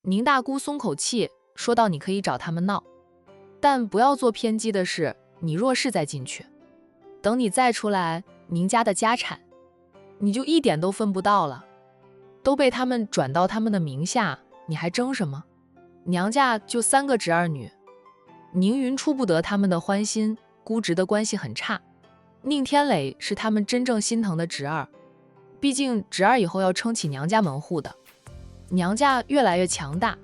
宁大姑松口气，说道：“你可以找他们闹，但不要做偏激的事。你若是再进去，等你再出来，宁家的家产你就一点都分不到了，都被他们转到他们的名下，你还争什么？娘家就3个侄儿女，宁云出不得他们的欢心，姑侄的关系很差。宁天磊是他们真正心疼的侄儿，毕竟侄儿以后要撑起娘家门户的。娘家越来越强大，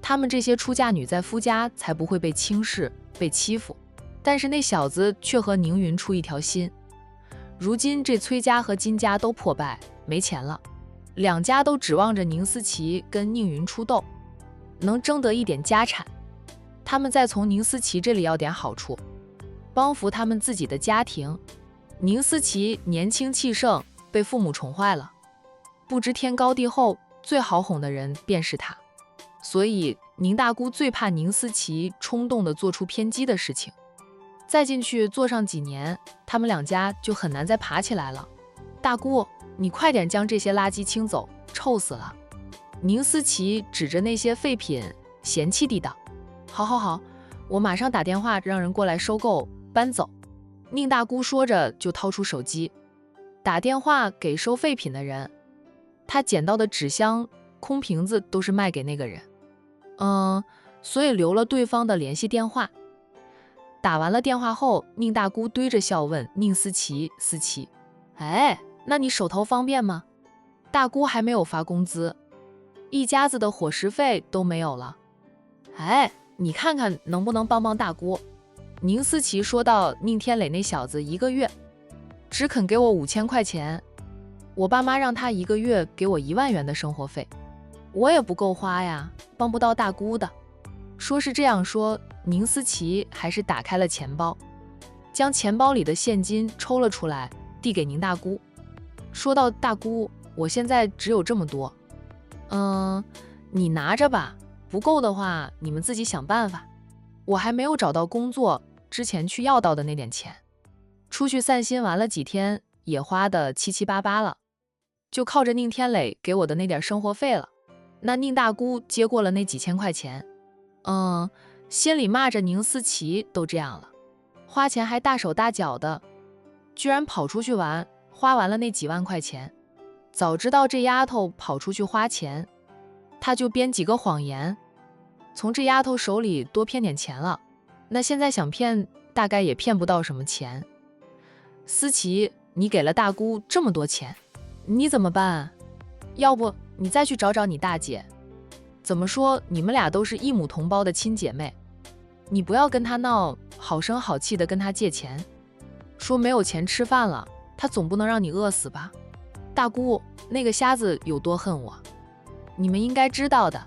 他们这些出嫁女在夫家才不会被轻视、被欺负。但是那小子却和宁云出一条心。如今这崔家和金家都破败，没钱了，两家都指望着宁思琪跟宁云出斗，能争得一点家产，他们再从宁思琪这里要点好处，帮扶他们自己的家庭。宁思琪年轻气盛，被父母宠坏了，不知天高地厚，最好哄的人便是他。所以宁大姑最怕宁思琪冲动地做出偏激的事情，再进去做上几年，他们两家就很难再爬起来了。大姑，你快点将这些垃圾清走，臭死了。宁思琪指着那些废品嫌弃地道。好好好，我马上打电话让人过来收购搬走。宁大姑说着就掏出手机，打电话给收废品的人。他捡到的纸箱、空瓶子都是卖给那个人。所以留了对方的联系电话。打完了电话后，宁大姑堆着笑问宁思琪：“思琪，哎，那你手头方便吗？大姑还没有发工资，一家子的伙食费都没有了。哎，你看看能不能帮帮大姑？”宁思琪说道：“宁天磊那小子1个月只肯给我5000块钱，我爸妈让他1个月给我1万元的生活费，我也不够花呀，帮不到大姑的。”说是这样说，宁思琪还是打开了钱包，将钱包里的现金抽了出来，递给宁大姑，说道：“大姑，我现在只有这么多，你拿着吧，不够的话你们自己想办法。我还没有找到工作，之前去要到的那点钱，出去散心玩了几天，也花得七七八八了，就靠着宁天磊给我的那点生活费了。”那宁大姑接过了那几千块钱，心里骂着宁思琪都这样了，花钱还大手大脚的，居然跑出去玩，花完了那几万块钱。早知道这丫头跑出去花钱，他就编几个谎言，从这丫头手里多骗点钱了。那现在想骗，大概也骗不到什么钱。思琪，你给了大姑这么多钱，你怎么办？要不你再去找找你大姐，怎么说你们俩都是一母同胞的亲姐妹，你不要跟她闹，好声好气的跟她借钱，说没有钱吃饭了，她总不能让你饿死吧？大姑，那个瞎子有多恨我，你们应该知道的，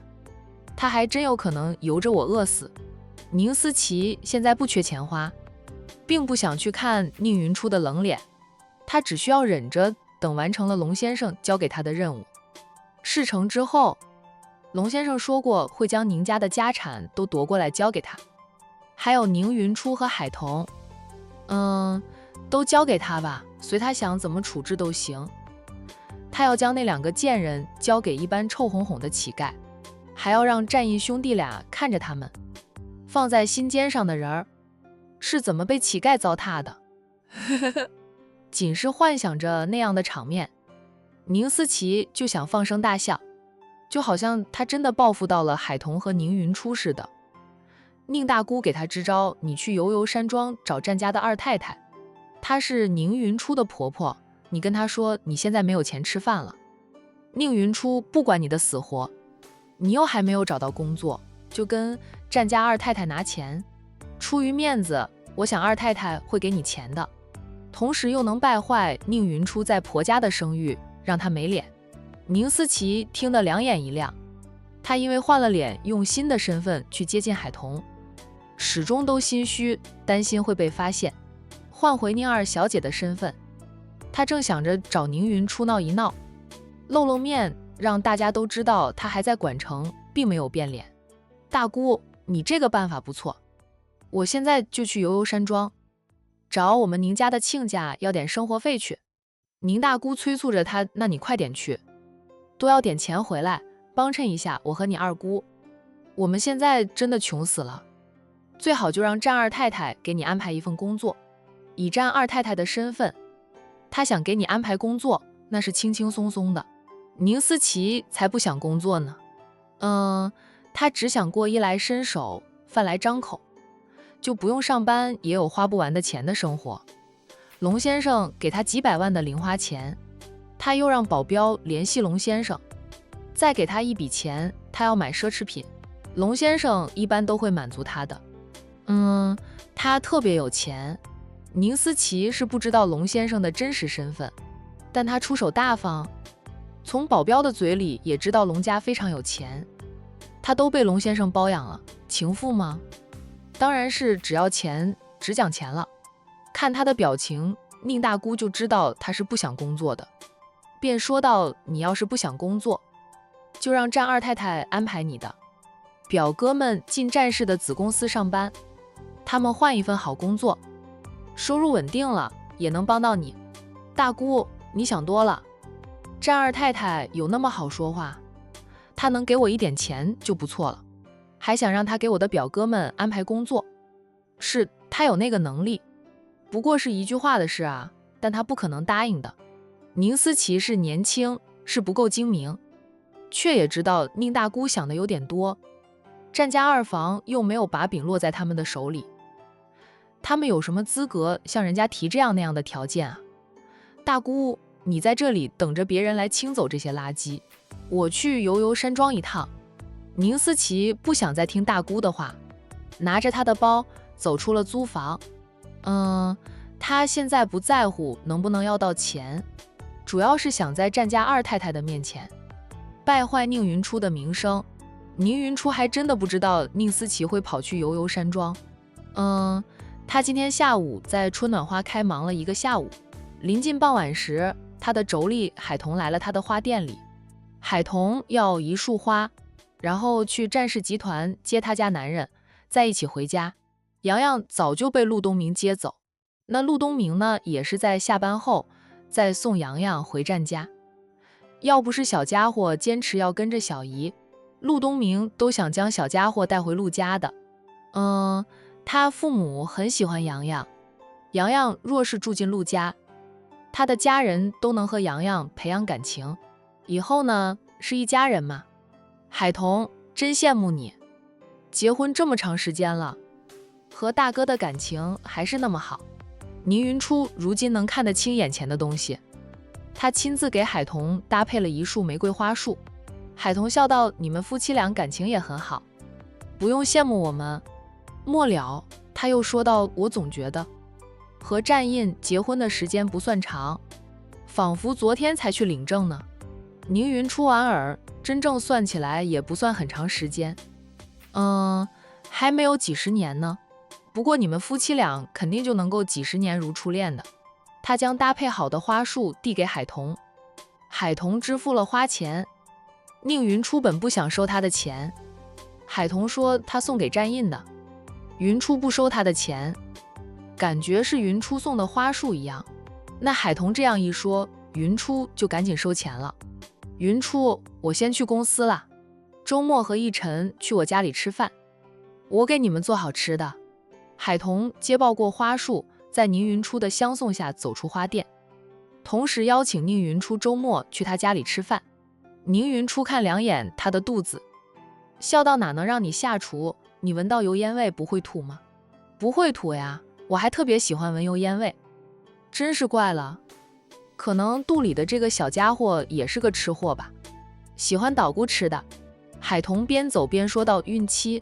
他还真有可能由着我饿死。宁思琪现在不缺钱花，并不想去看宁云初的冷脸，他只需要忍着，等完成了龙先生交给他的任务。事成之后，龙先生说过会将宁家的家产都夺过来交给他，还有宁云初和海童，都交给他吧，随他想怎么处置都行。他要将那2个贱人交给一般臭哄哄的乞丐，还要让战义兄弟俩看着他们。放在心尖上的人儿是怎么被乞丐糟蹋的？仅是幻想着那样的场面，宁思琪就想放声大笑，就好像他真的报复到了海童和宁云初似的。宁大姑给他支招，你去游游山庄找战家的二太太，她是宁云初的婆婆，你跟她说你现在没有钱吃饭了。宁云初不管你的死活，你又还没有找到工作，就跟战家二太太拿钱，出于面子，我想二太太会给你钱的，同时又能败坏宁云初在婆家的声誉，让她没脸。宁思琪听得两眼一亮，她因为换了脸，用新的身份去接近海童，始终都心虚，担心会被发现，换回宁二小姐的身份。她正想着找宁云初闹一闹，露面，让大家都知道她还在管城，并没有变脸。大姑，你这个办法不错，我现在就去游游山庄，找我们宁家的亲家要点生活费去。宁大姑催促着她，那你快点去，多要点钱回来，帮衬一下我和你二姑，我们现在真的穷死了，最好就让战二太太给你安排一份工作，以战二太太的身份，她想给你安排工作，那是轻轻松松的。宁思琪才不想工作呢，她只想过衣来伸手，饭来张口，就不用上班也有花不完的钱的生活。龙先生给她几百万的零花钱，她又让保镖联系龙先生，再给她一笔钱，她要买奢侈品，龙先生一般都会满足她的。她特别有钱，宁思琪是不知道龙先生的真实身份，但他出手大方，从保镖的嘴里也知道龙家非常有钱，他都被龙先生包养了，情妇吗？当然是只要钱，只讲钱了。看他的表情，宁大姑就知道他是不想工作的，便说道：“你要是不想工作，就让战二太太安排你的表哥们进战氏的子公司上班，他们换一份好工作，收入稳定了，也能帮到你。大姑，你想多了，战二太太有那么好说话，她能给我一点钱就不错了，还想让她给我的表哥们安排工作，是她有那个能力，不过是一句话的事啊，但她不可能答应的。宁思琪是年轻，是不够精明，却也知道宁大姑想的有点多，战家二房又没有把柄落在他们的手里，他们有什么资格向人家提这样那样的条件啊？大姑，你在这里等着别人来清走这些垃圾，我去游游山庄一趟。宁思琪不想再听大姑的话，拿着她的包走出了租房。她现在不在乎能不能要到钱，主要是想在战家二太太的面前败坏宁云初的名声。宁云初还真的不知道宁思琪会跑去游游山庄。他今天下午在春暖花开忙了一个下午，临近傍晚时，他的妯娌海彤来了他的花店里。海彤要一束花，然后去战氏集团接他家男人，再一起回家。洋洋早就被陆东明接走，那陆东明呢，也是在下班后再送洋洋回战家。要不是小家伙坚持要跟着小姨，陆东明都想将小家伙带回陆家的。他父母很喜欢洋洋，洋洋若是住进陆家，他的家人都能和洋洋培养感情，以后呢是一家人嘛。海彤，真羡慕你，结婚这么长时间了，和大哥的感情还是那么好。宁云初如今能看得清眼前的东西，他亲自给海彤搭配了一束玫瑰花束。海彤笑道：“你们夫妻俩感情也很好，不用羡慕我们。”末了，他又说道：“我总觉得和战印结婚的时间不算长，仿佛昨天才去领证呢。”宁云初莞尔，真正算起来也不算很长时间，还没有几十年呢。不过你们夫妻俩肯定就能够几十年如初恋的。他将搭配好的花束递给海彤，海彤支付了花钱。宁云初本不想收他的钱，海彤说他送给战印的。云初不收他的钱，感觉是云初送的花束一样。那海彤这样一说，云初就赶紧收钱了。云初，我先去公司了，周末和奕晨去我家里吃饭，我给你们做好吃的。海彤接抱过花束，在宁云初的相送下走出花店，同时邀请宁云初周末去他家里吃饭。宁云初看两眼他的肚子，笑道：“哪能让你下厨？你闻到油烟味不会吐吗？”“不会吐呀，我还特别喜欢闻油烟味。”“真是怪了，可能肚里的这个小家伙也是个吃货吧，喜欢捣鼓吃的。”海彤边走边说到：“孕期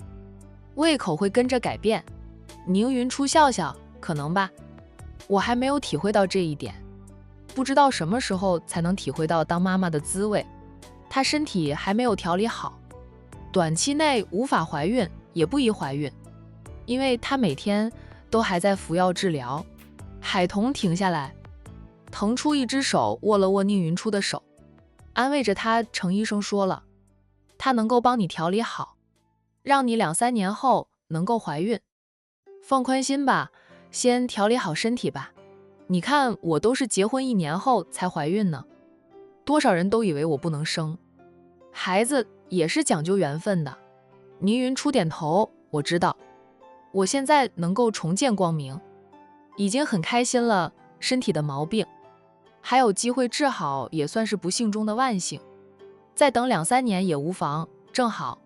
胃口会跟着改变。”宁云初笑笑：“可能吧，我还没有体会到这一点，不知道什么时候才能体会到当妈妈的滋味。她身体还没有调理好，短期内无法怀孕，也不宜怀孕，因为她每天都还在服药治疗。”海彤停下来，腾出一只手握了握宁云初的手，安慰着她。程医生说了，他能够帮你调理好，让你2、3年后能够怀孕。放宽心吧，先调理好身体吧。你看我都是结婚1年后才怀孕呢，多少人都以为我不能生孩子，也是讲究缘分的。倪云初点头，我知道，我现在能够重见光明，已经很开心了。身体的毛病还有机会治好，也算是不幸中的万幸。再等2、3年也无妨，正好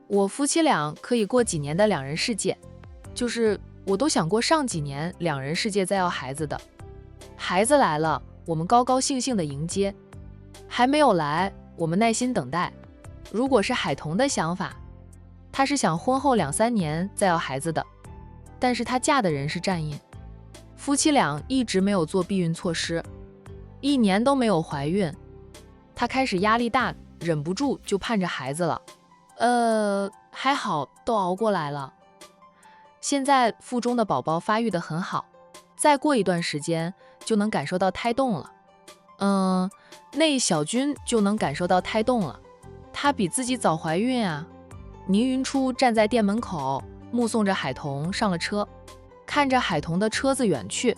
我夫妻俩可以过几年的两人世界，就是我都想过上几年两人世界再要孩子的。孩子来了，我们高高兴兴的迎接；还没有来，我们耐心等待。如果是海童的想法，她是想婚后2、3年再要孩子的，但是她嫁的人是战印，夫妻俩一直没有做避孕措施，1年都没有怀孕，她开始压力大，忍不住就盼着孩子了。还好都熬过来了。现在腹中的宝宝发育得很好，再过一段时间就能感受到胎动了。那小军就能感受到胎动了，他比自己早怀孕啊。倪云初站在店门口，目送着海童上了车，看着海童的车子远去，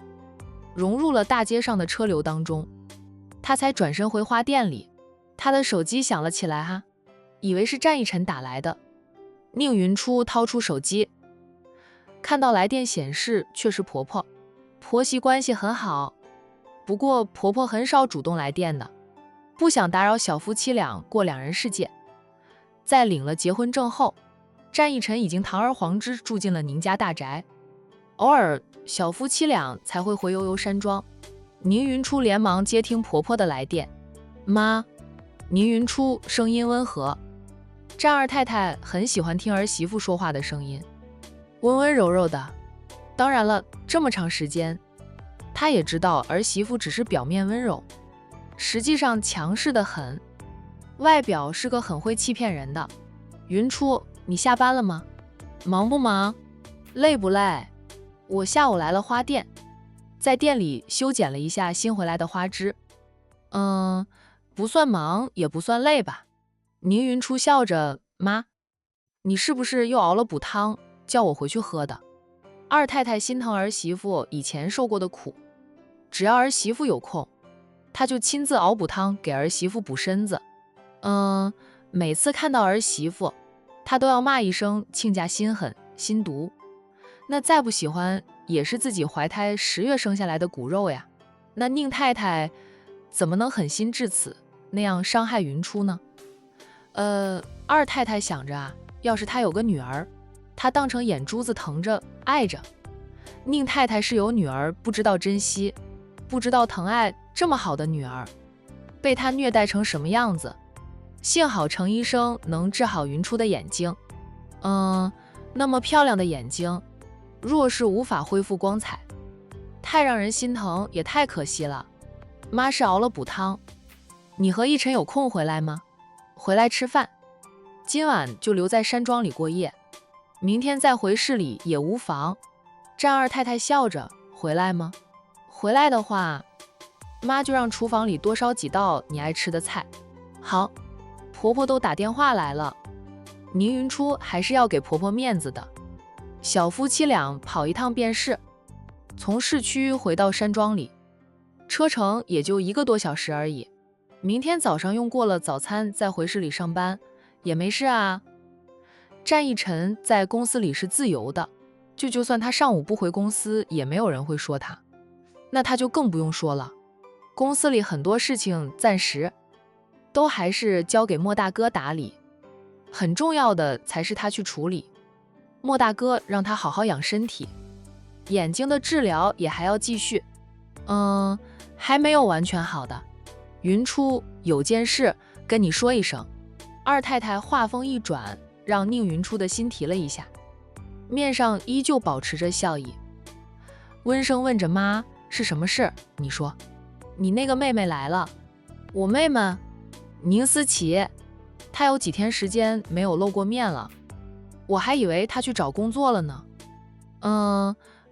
融入了大街上的车流当中，他才转身回花店里。他的手机响了起来以为是战一晨打来的。宁云初掏出手机，看到来电显示却是婆婆。婆媳关系很好，不过婆婆很少主动来电的，不想打扰小夫妻俩过两人世界。在领了结婚证后，战一晨已经堂而皇之住进了宁家大宅，偶尔小夫妻俩才会回悠悠山庄。宁云初连忙接听婆婆的来电，妈。宁云初声音温和，战二太太很喜欢听儿媳妇说话的声音，温温柔柔的。当然了，这么长时间，她也知道儿媳妇只是表面温柔，实际上强势得很，外表是个很会欺骗人的。云初，你下班了吗？忙不忙？累不累？我下午来了花店，在店里修剪了一下新回来的花枝。不算忙，也不算累吧。宁云初笑着，妈，你是不是又熬了补汤，叫我回去喝的？二太太心疼儿媳妇以前受过的苦，只要儿媳妇有空，她就亲自熬补汤给儿媳妇补身子。每次看到儿媳妇，她都要骂一声亲家心狠心毒，那再不喜欢也是自己怀胎10月生下来的骨肉呀。那宁太太怎么能狠心至此，那样伤害云初呢？二太太想着要是她有个女儿，她当成眼珠子疼着爱着。宁太太是有女儿，不知道珍惜，不知道疼爱这么好的女儿，被她虐待成什么样子。幸好程医生能治好云初的眼睛。那么漂亮的眼睛，若是无法恢复光彩，太让人心疼，也太可惜了。妈是熬了补汤，你和一晨有空回来吗？回来吃饭，今晚就留在山庄里过夜，明天再回市里也无妨。战二太太笑着，回来吗？回来的话，妈就让厨房里多烧几道你爱吃的菜。好，婆婆都打电话来了，宁云初还是要给婆婆面子的。小夫妻俩跑一趟便是，从市区回到山庄里，车程也就1个多小时而已。明天早上用过了早餐再回市里上班也没事啊。战一晨在公司里是自由的，就算他上午不回公司，也没有人会说他。那他就更不用说了，公司里很多事情暂时都还是交给莫大哥打理，很重要的才是他去处理。莫大哥让他好好养身体，眼睛的治疗也还要继续，还没有完全好的。云初，有件事跟你说一声。二太太话锋一转，让宁云初的心提了一下，面上依旧保持着笑意，温声问着妈，是什么事？你说。你那个妹妹来了。我妹妹？宁思琪，她有几天时间没有露过面了，我还以为她去找工作了呢。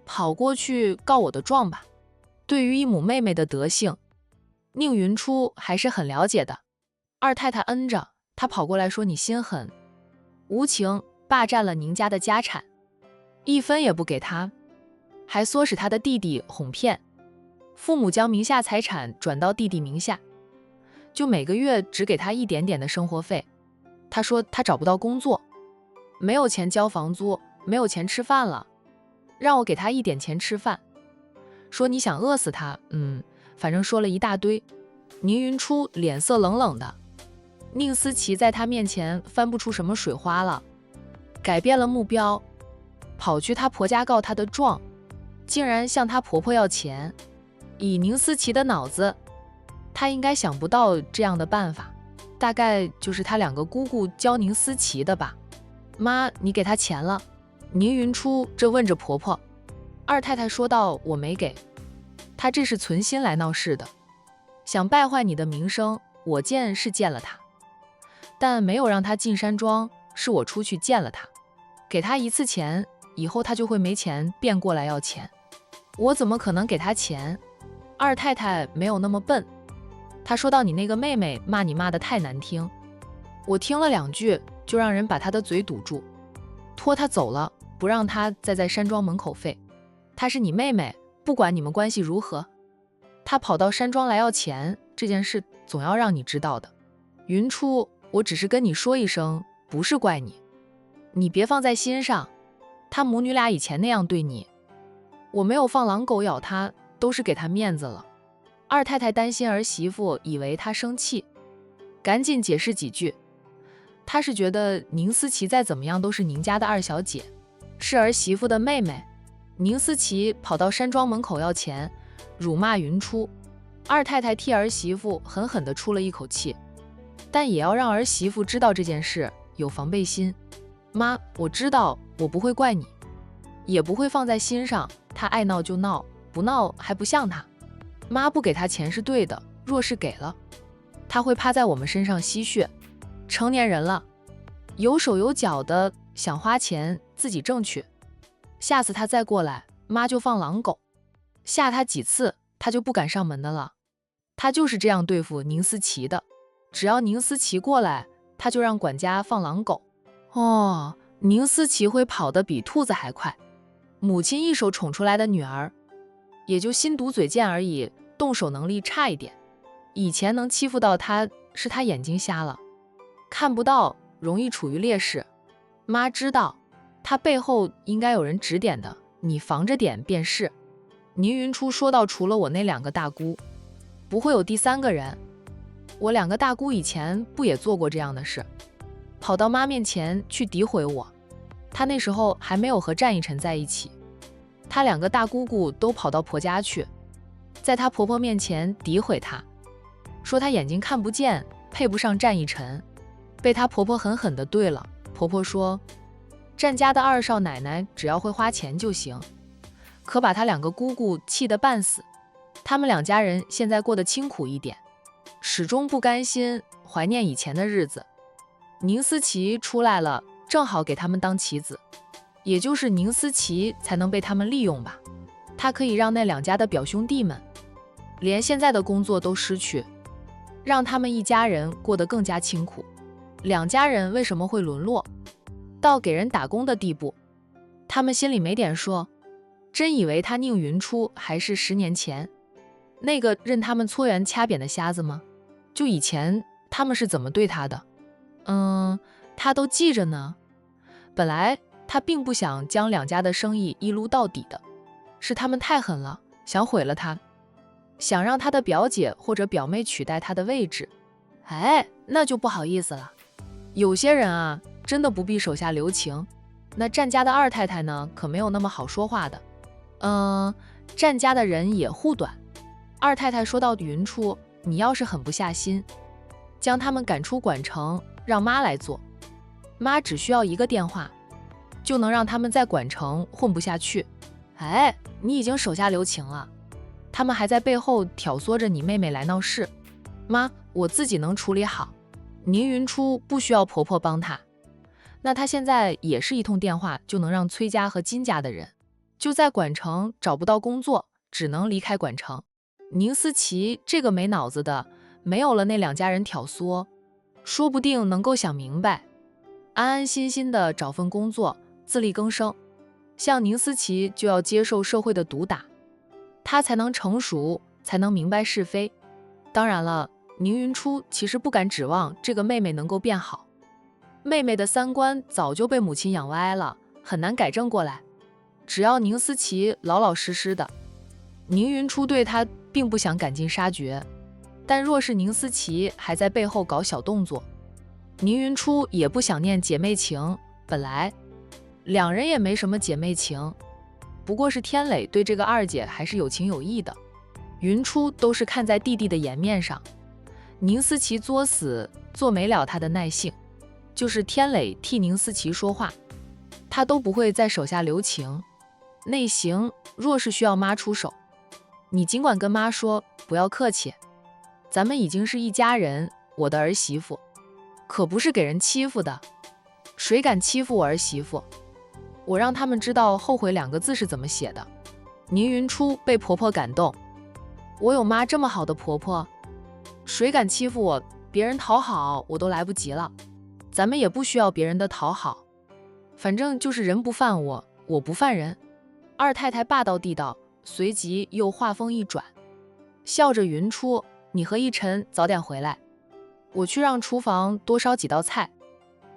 跑过去告我的状吧。对于一母妹妹的德性，宁云初还是很了解的。二太太嗯着，她跑过来说，你心狠，无情霸占了宁家的家产，1分也不给她，还唆使她的弟弟哄骗，父母将名下财产转到弟弟名下，就每个月只给他一点点的生活费，他说他找不到工作，没有钱交房租，没有钱吃饭了，让我给他一点钱吃饭，说你想饿死他，反正说了一大堆。宁云初脸色冷冷的，宁思琪在他面前翻不出什么水花了，改变了目标，跑去她婆家告她的状，竟然向她婆婆要钱。以宁思琪的脑子，她应该想不到这样的办法，大概就是她两个姑姑教宁思琪的吧。妈，你给她钱了？宁云初这问着婆婆。二太太说道，我没给，她这是存心来闹事的，想败坏你的名声，我见是见了她，但没有让她进山庄，是我出去见了她，给她一次钱，以后她就会没钱便过来要钱，我怎么可能给她钱？二太太没有那么笨，她说到你那个妹妹骂你骂得太难听，我听了2句就让人把她的嘴堵住，拖她走了，不让她再在山庄门口废。她是你妹妹，不管你们关系如何，她跑到山庄来要钱，这件事总要让你知道的。云初，我只是跟你说一声，不是怪你，你别放在心上。她母女俩以前那样对你，我没有放狼狗咬她，都是给她面子了。二太太担心儿媳妇以为她生气，赶紧解释几句。她是觉得宁思琪再怎么样都是宁家的二小姐，是儿媳妇的妹妹。宁思琪跑到山庄门口要钱，辱骂云初。二太太替儿媳妇狠狠地出了一口气，但也要让儿媳妇知道这件事，有防备心。妈，我知道，我不会怪你，也不会放在心上，她爱闹就闹，不闹还不像她。妈不给她钱是对的，若是给了，她会趴在我们身上吸血。成年人了，有手有脚的，想花钱自己挣去。下次她再过来，妈就放狼狗，吓她几次，她就不敢上门的了。她就是这样对付宁思琪的，只要宁思琪过来，她就让管家放狼狗。哦，宁思琪会跑得比兔子还快，母亲一手宠出来的女儿，也就心毒嘴贱而已，动手能力差一点。以前能欺负到她，是她眼睛瞎了，看不到，容易处于劣势。妈知道，她背后应该有人指点的，你防着点便是。宁云初说到，除了我那2个大姑，不会有第3个人。我2个大姑以前不也做过这样的事，跑到妈面前去诋毁我。她那时候还没有和战一晨在一起，她2个大姑姑都跑到婆家去，在她婆婆面前诋毁她，说她眼睛看不见，配不上战一晨，被她婆婆狠狠地对了。婆婆说，战家的2少奶奶只要会花钱就行，可把她2个姑姑气得半死。他们2家人现在过得清苦一点，始终不甘心，怀念以前的日子。宁思琪出来了，正好给他们当棋子，也就是宁思琪才能被他们利用吧。他可以让那2家的表兄弟们连现在的工作都失去，让他们一家人过得更加清苦。2家人为什么会沦落到给人打工的地步？他们心里没点数，真以为他宁云初还是10年前那个任他们搓圆掐扁的瞎子吗？就以前他们是怎么对他的，他都记着呢。本来他并不想将2家的生意一撸到底的，是他们太狠了，想毁了他，想让他的表姐或者表妹取代他的位置。那就不好意思了。有些人啊，真的不必手下留情。那战家的二太太呢，可没有那么好说话的。战家的人也护短。二太太说到云初，你要是狠不下心，将他们赶出管城，让妈来做，妈只需要1个电话，就能让他们在管城混不下去。你已经手下留情了，他们还在背后挑唆着你妹妹来闹事。妈，我自己能处理好。宁云初不需要婆婆帮她，那她现在也是一通电话就能让崔家和金家的人就在管城找不到工作，只能离开管城。宁思琪这个没脑子的，没有了那2家人挑唆，说不定能够想明白，安安心心的找份工作，自力更生。像宁思琪就要接受社会的毒打，她才能成熟，才能明白是非。当然了，宁云初其实不敢指望这个妹妹能够变好，妹妹的三观早就被母亲养歪了，很难改正过来。只要宁思琪老老实实的，宁云初对她并不想赶尽杀绝，但若是宁思琪还在背后搞小动作，宁云初也不想念姐妹情。本来两人也没什么姐妹情，不过是天磊对这个二姐还是有情有义的，云初都是看在弟弟的颜面上。宁思琪作死做没了他的耐性，就是天磊替宁思琪说话，他都不会在手下留情。内行若是需要妈出手，你尽管跟妈说，不要客气，咱们已经是一家人，我的儿媳妇可不是给人欺负的，谁敢欺负我儿媳妇，我让他们知道后悔2个字是怎么写的。宁云初被婆婆感动，我有妈这么好的婆婆，谁敢欺负我，别人讨好我都来不及了，咱们也不需要别人的讨好，反正就是人不犯我，我不犯人。二太太霸道地道，随即又话锋一转，笑着云初，你和一晨早点回来，我去让厨房多烧几道菜，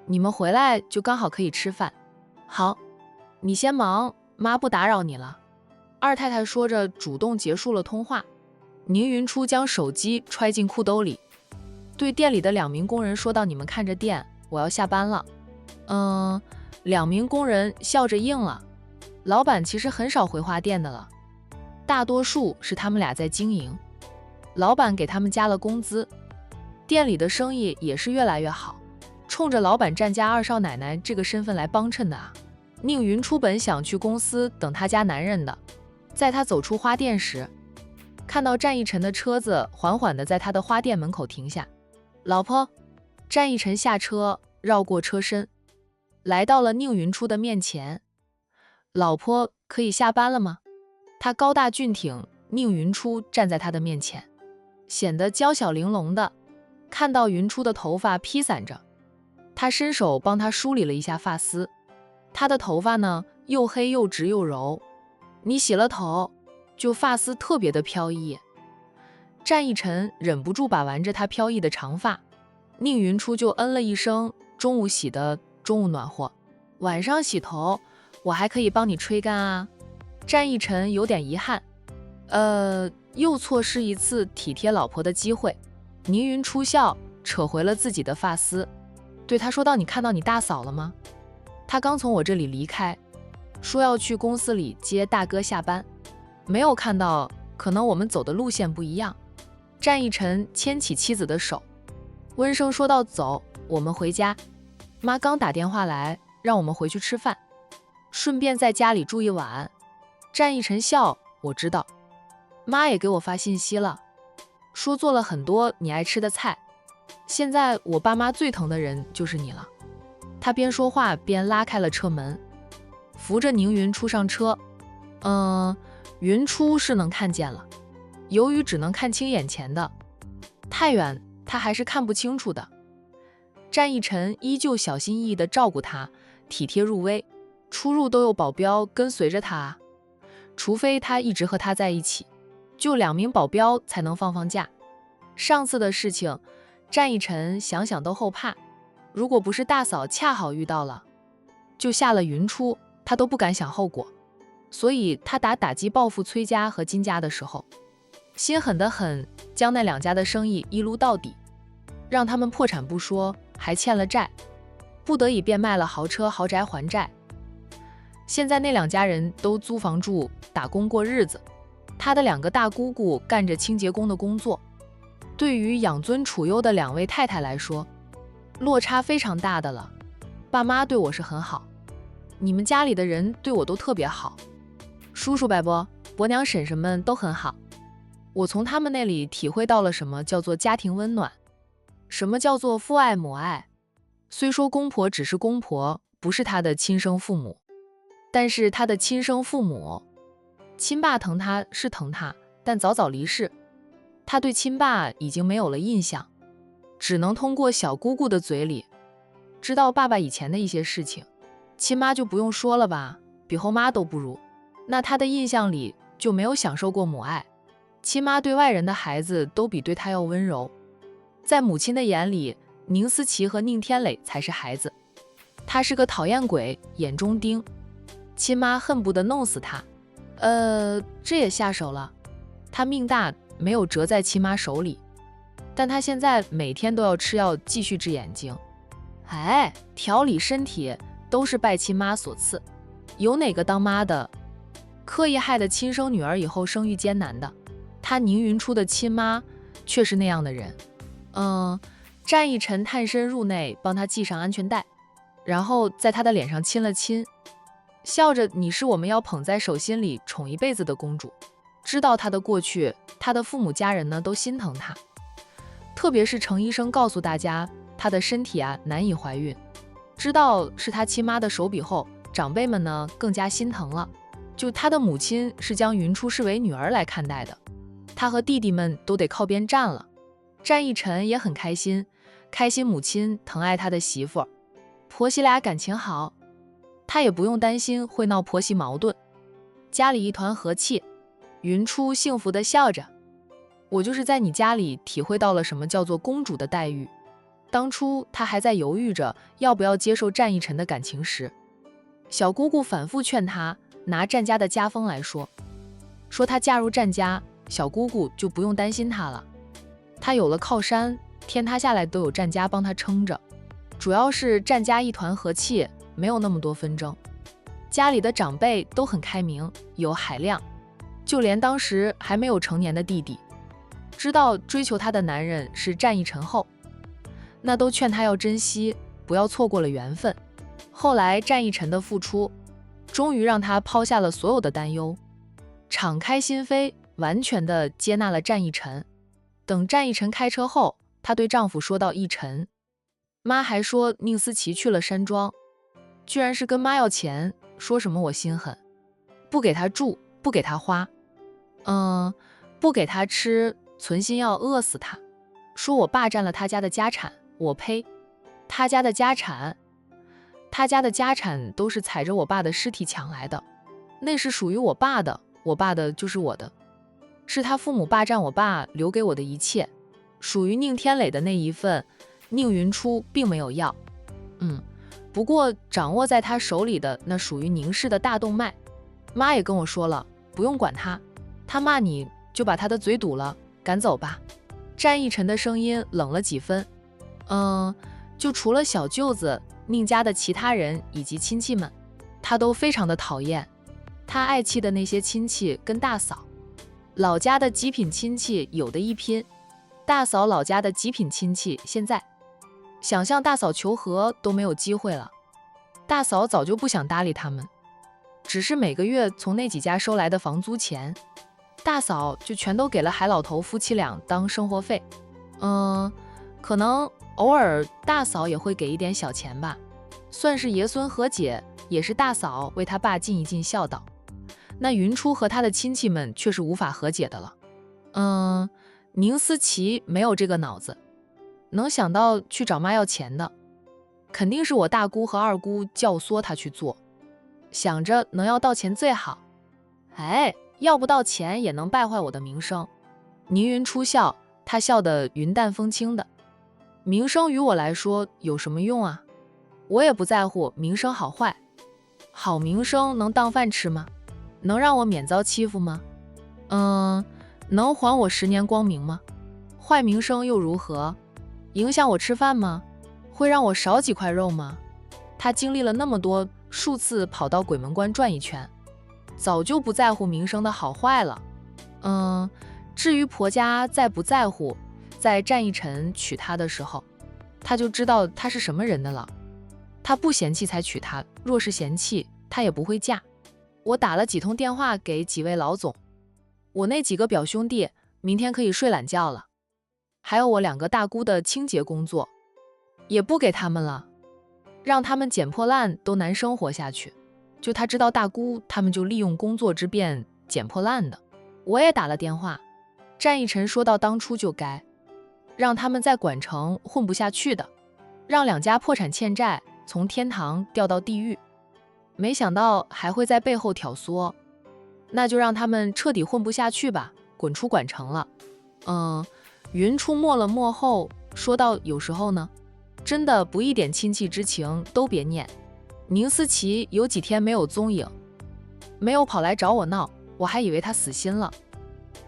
你们回来就刚好可以吃饭。好，你先忙，妈不打扰你了。二太太说着主动结束了通话。宁云初将手机揣进裤兜里，对店里的2名工人说道，你们看着店，我要下班了。2名工人笑着应了。老板其实很少回花店的了，大多数是他们俩在经营，老板给他们加了工资，店里的生意也是越来越好，冲着老板占家二少奶奶这个身份来帮衬的啊。宁云初本想去公司等他家男人的，在他走出花店时，看到战一晨的车子缓缓地在他的花店门口停下。老婆，战一晨下车，绕过车身，来到了宁云初的面前。老婆，可以下班了吗？他高大俊挺，宁云初站在他的面前，显得娇小玲珑的。看到云初的头发披散着，他伸手帮他梳理了一下发丝。他的头发呢，又黑又直又柔，你洗了头，就发丝特别的飘逸。战一晨忍不住把玩着他飘逸的长发，宁云初就嗯了一声，中午洗的，中午暖和，晚上洗头我还可以帮你吹干啊。战一晨有点遗憾，又错失一次体贴老婆的机会。宁云初笑，扯回了自己的发丝，对他说道，你看到你大嫂了吗？她刚从我这里离开，说要去公司里接大哥下班，没有看到，可能我们走的路线不一样。战一晨牵起妻子的手，温声说道，走，我们回家，妈刚打电话来让我们回去吃饭，顺便在家里住一晚。战一晨笑，我知道，妈也给我发信息了，说做了很多你爱吃的菜，现在我爸妈最疼的人就是你了。他边说话边拉开了车门，扶着宁云初上车。云初是能看见了，由于只能看清眼前的，太远他还是看不清楚的。战一晨依旧小心翼翼地照顾他，体贴入微，出入都有保镖跟随着他，除非他一直和他在一起，就2名保镖才能放假。上次的事情，战一晨想想都后怕，如果不是大嫂恰好遇到了，就下了云初，他都不敢想后果。所以他打击报复崔家和金家的时候，心狠得很，将那2家的生意一撸到底，让他们破产不说，还欠了债，不得已便卖了豪车豪宅还债。现在那2家人都租房住，打工过日子。他的2个大姑姑干着清洁工的工作，对于养尊处优的2位太太来说，落差非常大的了。爸妈对我是很好，你们家里的人对我都特别好，叔叔伯伯、伯娘婶婶们都很好。我从他们那里体会到了什么叫做家庭温暖，什么叫做父爱母爱。虽说公婆只是公婆，不是他的亲生父母，但是他的亲生父母，亲爸疼他是疼他，但早早离世，他对亲爸已经没有了印象，只能通过小姑姑的嘴里知道爸爸以前的一些事情。亲妈就不用说了吧，比后妈都不如，那他的印象里就没有享受过母爱。亲妈对外人的孩子都比对他要温柔，在母亲的眼里，宁思琪和宁天磊才是孩子。他是个讨厌鬼，眼中钉，亲妈恨不得弄死他。这也下手了。他命大，没有折在亲妈手里，但他现在每天都要吃药继续治眼睛。调理身体都是拜亲妈所赐，有哪个当妈的刻意害得亲生女儿以后生育艰难的？他宁云初的亲妈却是那样的人。战逸晨探身入内，帮他系上安全带，然后在他的脸上亲了亲，笑着：“你是我们要捧在手心里宠一辈子的公主。”知道他的过去，他的父母家人呢都心疼他，特别是程医生告诉大家他的身体难以怀孕，知道是他亲妈的手笔后，长辈们呢更加心疼了。就他的母亲是将云初视为女儿来看待的，他和弟弟们都得靠边站了。战逸晨也很开心，母亲疼爱他的媳妇儿，婆媳俩感情好，他也不用担心会闹婆媳矛盾，家里一团和气。云初幸福地笑着：“我就是在你家里体会到了什么叫做公主的待遇。”当初他还在犹豫着要不要接受战逸晨的感情时，小姑姑反复劝他拿战家的家风来说她嫁入战家，小姑姑就不用担心她了。她有了靠山，天塌下来都有战家帮她撑着。主要是战家一团和气，没有那么多纷争。家里的长辈都很开明，有海量，就连当时还没有成年的弟弟，知道追求他的男人是战逸晨后，那都劝他要珍惜，不要错过了缘分。后来战逸晨的付出，终于让他抛下了所有的担忧，敞开心扉，完全的接纳了战逸晨。等战逸晨开车后，她对丈夫说道：“逸晨，妈还说宁思琪去了山庄，居然是跟妈要钱，说什么我心狠，不给她住，不给她花，不给她吃，存心要饿死她，说我霸占了她家的家产。我呸，她家的家产都是踩着我爸的尸体抢来的，那是属于我爸的，我爸的就是我的，是他父母霸占我爸留给我的一切，属于宁天磊的那一份，宁云初并没有要。不过掌握在他手里的那属于宁氏的大动脉，妈也跟我说了，不用管他，他骂你就把他的嘴堵了，赶走吧。”战逸晨的声音冷了几分。就除了小舅子，宁家的其他人以及亲戚们，他都非常的讨厌。他爱妻的那些亲戚跟大嫂老家的极品亲戚有的一拼，大嫂老家的极品亲戚现在想向大嫂求和都没有机会了。大嫂早就不想搭理他们，只是每个月从那几家收来的房租钱，大嫂就全都给了海老头夫妻俩当生活费。可能偶尔大嫂也会给一点小钱吧，算是爷孙和解，也是大嫂为他爸尽一尽孝道。那云初和他的亲戚们却是无法和解的了。宁思琪没有这个脑子，能想到去找妈要钱的，肯定是我大姑和二姑教唆他去做，想着能要到钱最好。要不到钱也能败坏我的名声。宁云初笑，他笑得云淡风轻的。名声于我来说有什么用啊？我也不在乎名声好坏，好名声能当饭吃吗？能让我免遭欺负吗？能还我10年光明吗？坏名声又如何？影响我吃饭吗？会让我少几块肉吗？他经历了那么多，数次跑到鬼门关转一圈，早就不在乎名声的好坏了。至于婆家在不在乎，在战逸晨娶她的时候，他就知道她是什么人的了。他不嫌弃才娶她，若是嫌弃，她也不会嫁。我打了几通电话给几位老总，我那几个表兄弟明天可以睡懒觉了，还有我2个大姑的清洁工作，也不给他们了，让他们捡破烂都难生活下去。就他知道大姑他们就利用工作之便捡破烂的。我也打了电话，战逸晨说到当初就该让他们在管城混不下去的，让2家破产欠债从天堂掉到地狱，没想到还会在背后挑唆，那就让他们彻底混不下去吧，滚出管城了。云初默了默后说道，有时候呢，真的不一点亲戚之情都别念。宁思琪有几天没有踪影，没有跑来找我闹，我还以为他死心了，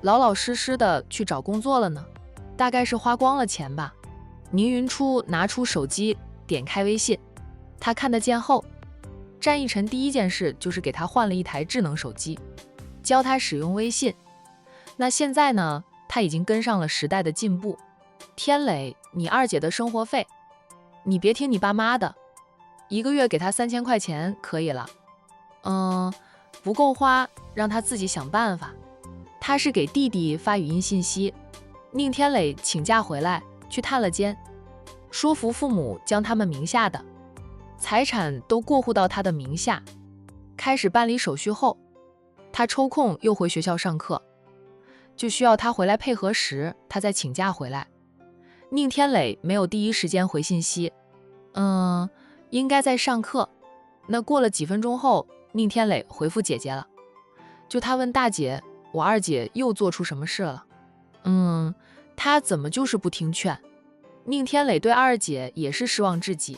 老老实实的去找工作了呢。大概是花光了钱吧。宁云初拿出手机，点开微信，他看得见后，战逸晨第一件事就是给他换了一台智能手机，教他使用微信。那现在呢，他已经跟上了时代的进步。天磊，你二姐的生活费，你别听你爸妈的，一个月给她3000块钱可以了。不够花，让他自己想办法。他是给弟弟发语音信息，宁天磊请假回来去探了监，说服父母将他们名下的财产都过户到他的名下。开始办理手续后，他抽空又回学校上课，就需要他回来配合时，他再请假回来。宁天磊没有第一时间回信息，应该在上课。那过了几分钟后，宁天磊回复姐姐了，就他问大姐，我二姐又做出什么事了？她怎么就是不听劝？宁天磊对二姐也是失望至极，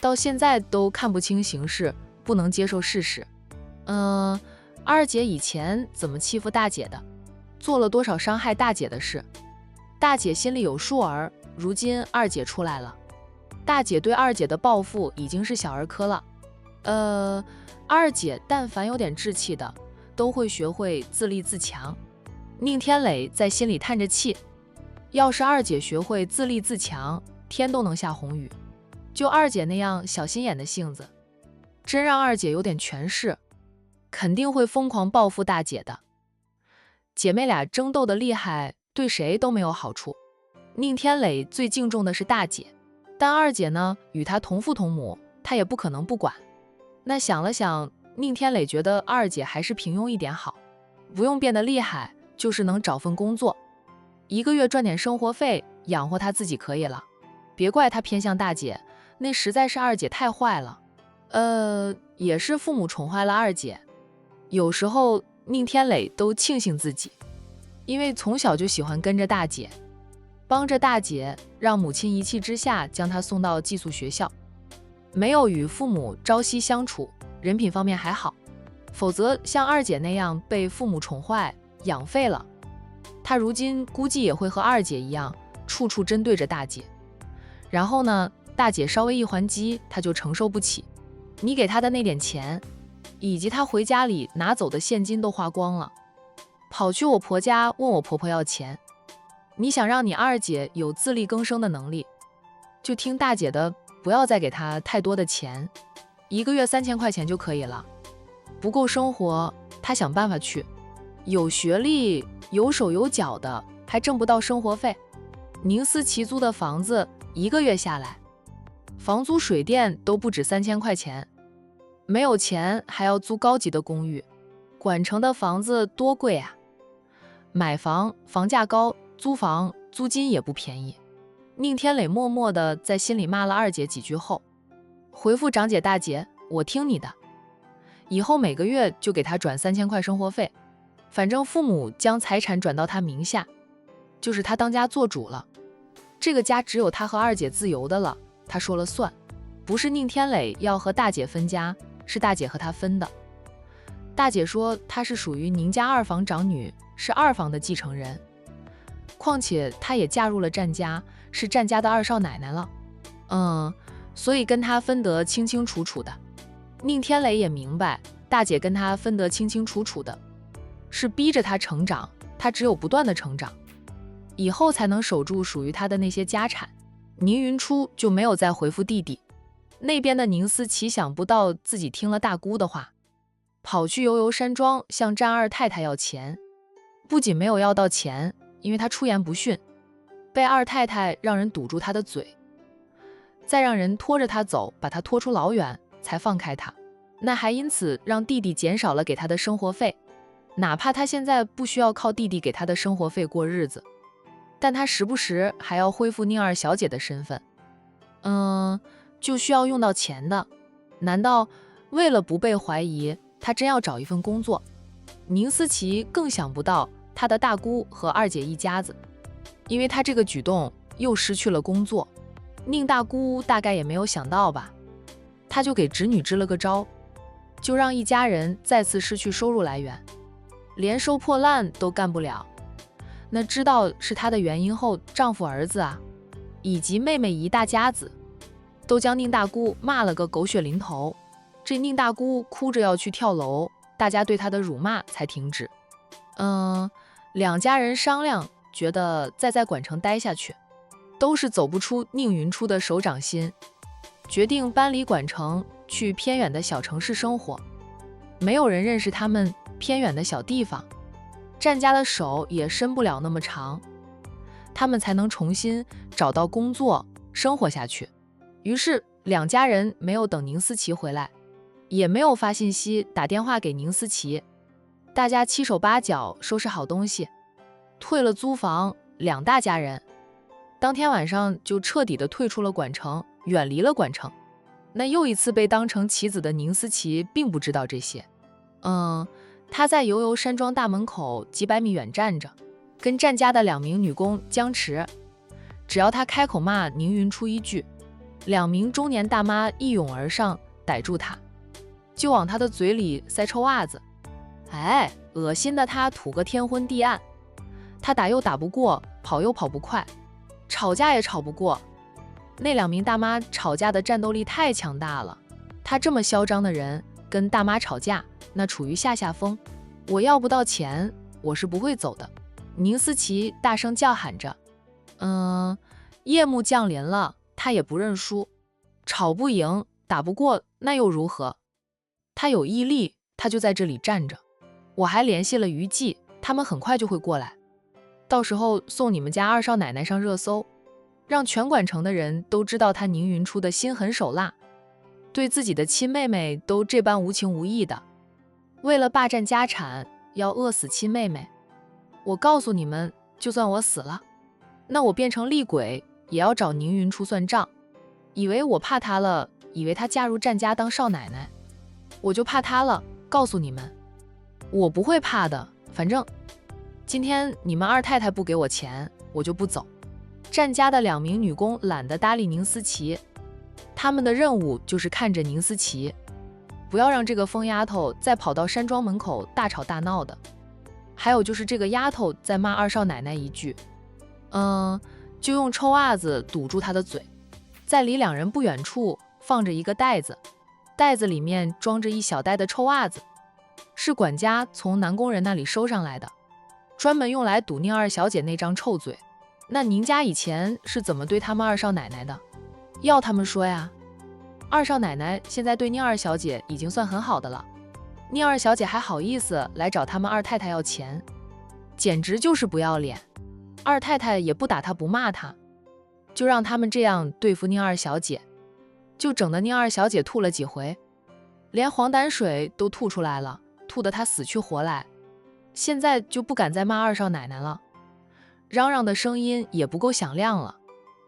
到现在都看不清形势，不能接受事实。二姐以前怎么欺负大姐的，做了多少伤害大姐的事，大姐心里有数儿。如今二姐出来了，大姐对二姐的报复已经是小儿科了。二姐但凡有点志气的，都会学会自立自强。宁天磊在心里叹着气，要是二姐学会自立自强，天都能下红雨。就二姐那样小心眼的性子，真让二姐有点权势，肯定会疯狂报复大姐的。姐妹俩争斗的厉害，对谁都没有好处。宁天磊最敬重的是大姐，但二姐呢，与他同父同母，他也不可能不管。那想了想，宁天磊觉得二姐还是平庸一点好，不用变得厉害，就是能找份工作，一个月赚点生活费养活他自己可以了。别怪他偏向大姐，那实在是二姐太坏了。也是父母宠坏了二姐。有时候宁天磊都庆幸自己，因为从小就喜欢跟着大姐，帮着大姐，让母亲一气之下将他送到寄宿学校，没有与父母朝夕相处，人品方面还好，否则像二姐那样被父母宠坏养废了，他如今估计也会和二姐一样，处处针对着大姐。然后呢，大姐稍微一还击，他就承受不起。你给他的那点钱，以及他回家里拿走的现金都花光了，跑去我婆家问我婆婆要钱。你想让你二姐有自力更生的能力，就听大姐的，不要再给她太多的钱，一个月3000块钱就可以了。不够生活，她想办法去。有学历、有手有脚的，还挣不到生活费。宁思琪租的房子，一个月下来，房租水电都不止3000块钱，没有钱还要租高级的公寓。管城的房子多贵啊！买房房价高，租房租金也不便宜。宁天磊默默地在心里骂了二姐几句后，回复长姐大姐，我听你的，以后每个月就给他转3000块生活费，反正父母将财产转到他名下，就是他当家做主了，这个家只有他和二姐自由的了，他说了算，不是宁天磊要和大姐分家，是大姐和他分的。大姐说她是属于宁家二房长女，是二房的继承人，况且她也嫁入了战家，是战家的二少奶奶了，所以跟她分得清清楚楚的。宁天磊也明白，大姐跟他分得清清楚楚的，是逼着他成长，他只有不断的成长，以后才能守住属于他的那些家产。宁云初就没有再回复弟弟，那边的宁思琪想不到自己听了大姑的话，跑去悠悠山庄向战二太太要钱，不仅没有要到钱，因为他出言不逊，被二太太让人堵住他的嘴，再让人拖着他走，把他拖出老远才放开他，那还因此让弟弟减少了给他的生活费，哪怕他现在不需要靠弟弟给他的生活费过日子，但他时不时还要恢复宁二小姐的身份，就需要用到钱的。难道为了不被怀疑，他真要找一份工作？宁思琪更想不到他的大姑和二姐一家子，因为他这个举动又失去了工作。宁大姑大概也没有想到吧，她就给侄女支了个招，就让一家人再次失去收入来源，连收破烂都干不了。那知道是她的原因后，丈夫、儿子以及妹妹一大家子都将宁大姑骂了个狗血淋头。这宁大姑哭着要去跳楼，大家对她的辱骂才停止。两家人商量，觉得再在管城待下去都是走不出宁云初的手掌心，决定搬离管城，去偏远的小城市生活。没有人认识他们偏远的小地方，战家的手也伸不了那么长，他们才能重新找到工作，生活下去。于是两家人没有等宁思琪回来，也没有发信息打电话给宁思琪，大家七手八脚收拾好东西，退了租房，两大家人当天晚上就彻底的退出了管城，远离了管城。那又一次被当成棋子的宁思琪并不知道这些。他在悠悠山庄大门口几百米远站着，跟战家的2名女工僵持。只要他开口骂宁云初一句，2名中年大妈一涌而上，逮住他，就往他的嘴里塞臭袜子。恶心的他吐个天昏地暗。他打又打不过，跑又跑不快，吵架也吵不过。那2名大妈吵架的战斗力太强大了，他这么嚣张的人跟大妈吵架，那处于下风。我要不到钱，我是不会走的。宁思琪大声叫喊着。夜幕降临了，他也不认输，吵不赢，打不过，那又如何？他有毅力，他就在这里站着。我还联系了余记，他们很快就会过来，到时候送你们家二少奶奶上热搜，让全管城的人都知道他宁云初的心狠手辣，对自己的亲妹妹都这般无情无义的，为了霸占家产要饿死亲妹妹。我告诉你们，就算我死了，那我变成厉鬼也要找宁云初算账。以为我怕她了，以为她嫁入战家当少奶奶，我就怕她了。告诉你们，我不会怕的，反正今天你们二太太不给我钱，我就不走。战家的2名女工懒得搭理宁思琪，他们的任务就是看着宁思琪，不要让这个疯丫头再跑到山庄门口大吵大闹的。还有就是这个丫头再骂二少奶奶一句，就用臭袜子堵住她的嘴。在离2人不远处放着一个袋子，袋子里面装着一小袋的臭袜子，是管家从男工人那里收上来的，专门用来堵宁二小姐那张臭嘴。那宁家以前是怎么对他们二少奶奶的？要他们说呀。二少奶奶现在对宁二小姐已经算很好的了，宁二小姐还好意思来找他们二太太要钱，简直就是不要脸。二太太也不打她不骂她，就让他们这样对付宁二小姐，就整得宁二小姐吐了几回，连黄胆水都吐出来了，吐得她死去活来。现在就不敢再骂二少奶奶了，嚷嚷的声音也不够响亮了，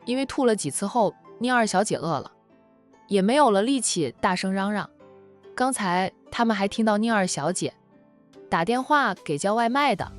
因为吐了几次后，宁二小姐饿了，也没有了力气大声嚷嚷。刚才他们还听到宁二小姐打电话给叫外卖的，